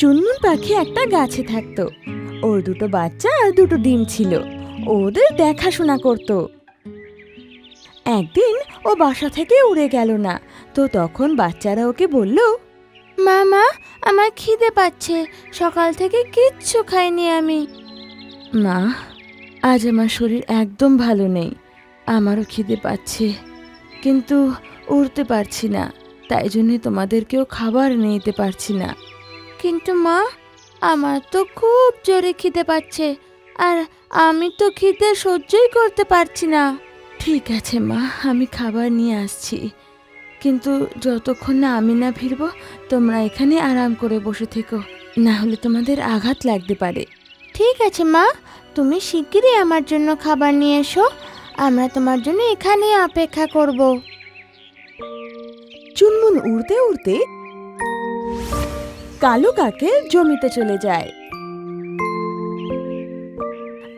চুনমুন পাখি একটা গাছে থাকতো। ওর দুটো বাচ্চা আর দুটো ডিম ছিল। ওদের দেখাশোনা করত। একদিন ও বাসা থেকে উড়ে গেল না, তো তখন বাচ্চারা ওকে বলল, মামা, আমার খিদে পাচ্ছে, সকাল থেকে কিচ্ছু খাইনি আমি। মা, আজ আমার শরীর একদম ভালো নেই, আমারও খিদে পাচ্ছে, কিন্তু উড়তে পারছি না, তাই জন্য তোমাদেরকেও খাবার নিতে পারছি না। কিন্তু মা, আমার তো খুব জোরে খিদে পাচ্ছে, আর আমি তো খিদে সহ্যই করতে পারছি না। ঠিক আছে মা, আমি খাবার নিয়ে আসছি, কিন্তু যতক্ষণ না আমি না ফিরবো তোমরা এখানে আরাম করে বসে থেকো, না হলে তোমাদের আঘাত লাগতে পারে। ঠিক আছে মা, তুমি শিগগিরই আমার জন্য খাবার নিয়ে এসো, আমরা তোমার জন্য এখানে অপেক্ষা করব। চুনমুন উড়তে উড়তে কালো কাকের জমিতে চলে যায়,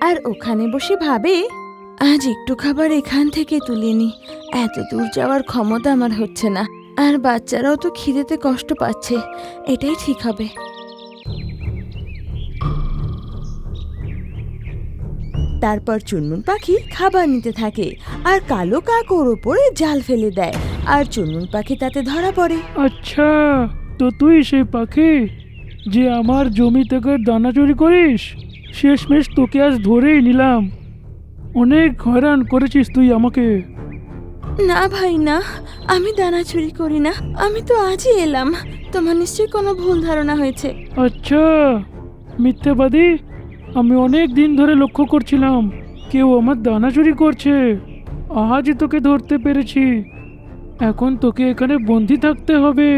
আর ওখানে বসে ভাবে, আজ একটু খাবার এখান থেকে তুলে নি, এত দূর যাওয়ার ক্ষমতা আমার হচ্ছে না, আর বাচ্চারাও তো খিদেতে কষ্ট পাচ্ছে, এটাই ঠিক হবে। তারপর চুনমুন পাখি খাবার নিতে থাকে, আর কালো কাক ওর ওপরে জাল ফেলে দেয়, আর চুনমুন পাখি তাতে ধরা পড়ে। আচ্ছা, তো তুই সেই পাখি যে আমার জমি থেকে দানা চুরি করিস? শেষমেশ তোকে আজ ধরেই নিলাম। অনেক হয়রান করেছিস তুই আমাকে। না ভাই না, আমি দানা চুরি করি না, আমি তো আজই এলাম, তোমার নিশ্চয়ই কোনো ভুল ধারণা হয়েছে। আচ্ছা, মিথ্যাবাদী, আমি অনেক দিন ধরে লক্ষ্য করছিলাম কেউ আমার দানা চুরি করছে। আজ তোকে ধরতে পেরেছি, এখন তোকে এখানে বন্দি থাকতে হবে।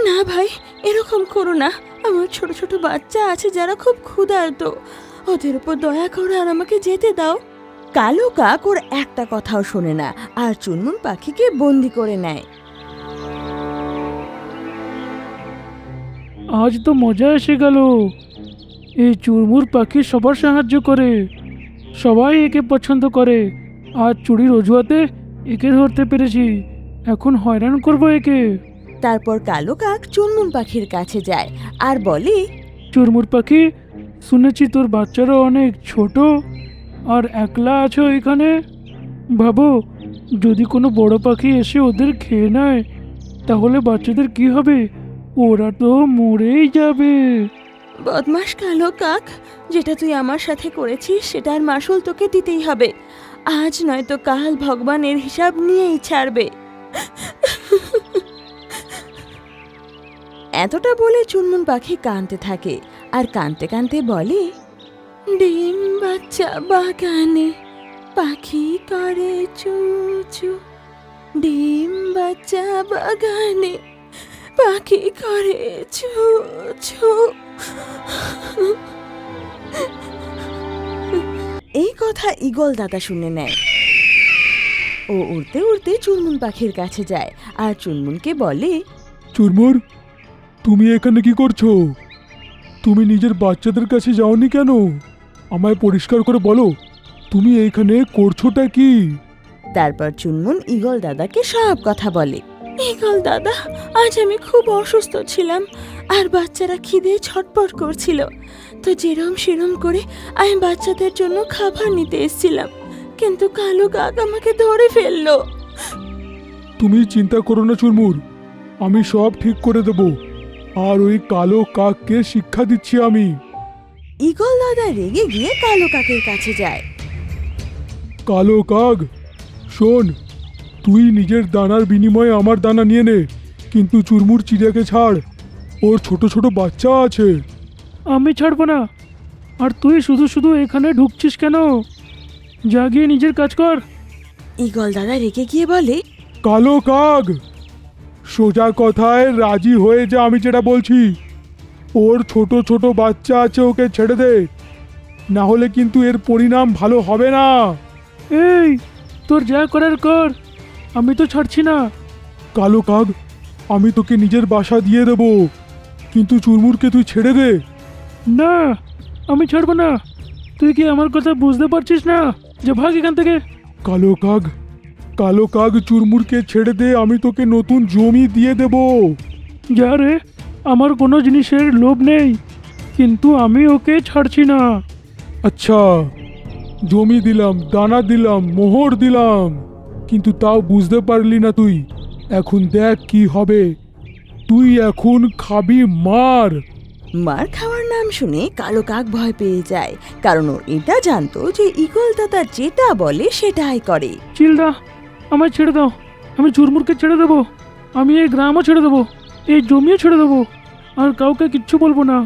না ভাই, এরকম করো না, আমার ছোট ছোট বাচ্চা আছে যারা খুব ক্ষুধার্ত, ওদের উপর দয়া করো আর আমাকে যেতে দাও। কালো কাক ওর একটা কথাও শোনে না, আর চুনমুন পাখিকে বন্দি করে নেয়। আজ তো মজা এসে গেল। এই চুরমুর পাখি সবার সাহায্য করে, সবাই একে পছন্দ করে, আজ চুরির অজুহাতে একে ধরতে পেরেছি, এখন হয়রান করব একে। তারপর কালো কাক চুনমুন পাখির কাছে যায় আর বলে, চুরমুর পাখি, শুনেছি তোর বাচ্চারা অনেক ছোট আর একলা আছো এখানে। ভাবো, যদি কোনো বড় পাখি এসে ওদের খেয়ে নেয় তাহলে বাচ্চাদের কি হবে? ওরা তো মরেই যাবে। বদমাস কালো কাক, যেটা তুই আমার সাথে করেছিস সেটার মাসুল তোকে দিতেই হবে, আজ নয়তো কাল ভগবানের হিসাব নিয়েই ছাড়বে। এতটা বলে চুনমুন পাখি কাঁদতে থাকে, আর কাঁদতে কাঁদতে বলে, ডিম বাচ্চা বাগানে পাখি করে চু চু, ডিম বাচ্চা বাগানে পাখি করে চু চু। এই কথা ঈগল দাদা শুনে নেয়। ও উড়তে উড়তে চুনমুন পাখির কাছে যায় আর চুনমুনকে বলে, চুরমুর, তুমি এখানে কি করছো? তুমি নিজের বাচ্চাদের কাছে যাওনি কেন? আমায় পরিষ্কার করে বলো, তুমি এইখানে করছোটা কি? তারপর চুনমুন ঈগল দাদাকে সব কথা বলে। ঈগল দাদা, আজ আমি খুব অসুস্থ ছিলাম, আর বাচ্চারা খিদে ছটপট করছিল, তো যেরম সেরম করে আমি বাচ্চাদের জন্য খাবার নিতে এসেছিলাম, কিন্তু কালো কাক আমাকে ধরে ফেললো। তুমি চিন্তা করো না চুরমুর, আমি সব ঠিক করে দেব, আর ওই কালো কাককে শিক্ষা দিচ্ছি আমি। ঈগল দাদা রেগে গিয়ে কালো কাকের কাছে যায়। কালো কাক, শোন, তুই নিজের দানার বিনিময়ে আমার দানা নিয়ে নে, কিন্তু চুরমুর চিড়িয়াকে ছাড়, ওর ছোট ছোট বাচ্চা আছে। আমি ছাড়বো না। আর তুই শুধু শুধু এখানে ঢুকছিস কেন? যা গিয়ে নিজের কাজ কর। ঈগল দাদা রেগে গিয়ে বলে, কালো কাক, সোজা কথায় রাজি হয়ে যা আমি যেটা বলছি। ওর ছোট ছোট বাচ্চা আছে, ওকে ছেড়ে দে, না হলে কিন্তু এর পরিণাম ভালো হবে না। এই, তোর যা করার কর, আমি তো ছাড়ছি না। কালো কাক, আমি তোকে নিজের বাসা দিয়ে দেব, কিন্তু চুরমুরকে তুই ছেড়ে দে। না, আমি ছাড়বো না। তুই কি আমার কথা বুঝতে পারছিস না? যে ভাগ এখান থেকে। কালো কাক চুরমুরকে ছেড়ে দে, আমি তোকে নতুন জমি দিয়ে দেব। যা রে, আমার কোনো জিনিসের লোভ নেই, কিন্তু আমি ওকে ছাড়ছি না। আচ্ছা, জমি দিলাম, দানা দিলাম, মোহর দিলাম, কিন্তু তাও বুঝতে পারলি না তুই। এখন দেখ কি হবে, তুই এখন খাবি মার। মার খাওয়ার নাম শুনে কালো কাক ভয় পেয়ে যায়, কারণ ও এটা জানতো যে ঈগল দাদা যেটা বলে সেটাই করে। চিলদা, আমায় ছেড়ে দাও, আমি চুরমুরকে ছেড়ে দেবো, আমি এই গ্রামও ছেড়ে দেবো, এই জমিও ছেড়ে দেবো, আর কাউকে কিচ্ছু বলবো না,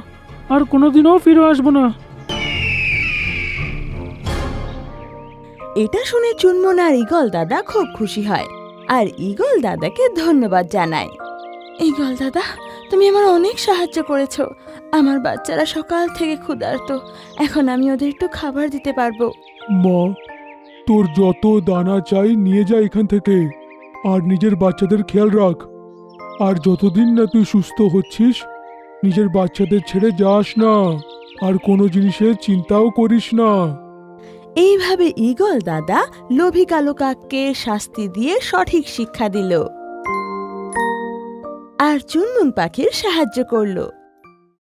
আর কোনোদিনও ফিরে আসবো না। এটা শুনে চুনমুন আর ঈগল দাদা খুব খুশি হয়, আর ঈগল দাদাকে ধন্যবাদ জানায়। ঈগল দাদা, তুমি আমার অনেক সাহায্য করেছো। আমার বাচ্চারা সকাল থেকে ক্ষুধার্ত, এখন আমি ওদের একটু খাবার দিতে পারবো। মা, তোর যত দানা চাই নিয়ে যা এখান থেকে, আর নিজের বাচ্চাদের খেয়াল রাখ। আর যতদিন না তুই সুস্থ হচ্ছিস, নিজের বাচ্চাদের ছেড়ে যাস না, আর কোনো জিনিসের চিন্তাও করিস না। এইভাবে ঈগল দাদা লোভী কালো কাককে শাস্তি দিয়ে সঠিক শিক্ষা দিল, আর চুনমুন পাখির সাহায্য করলো।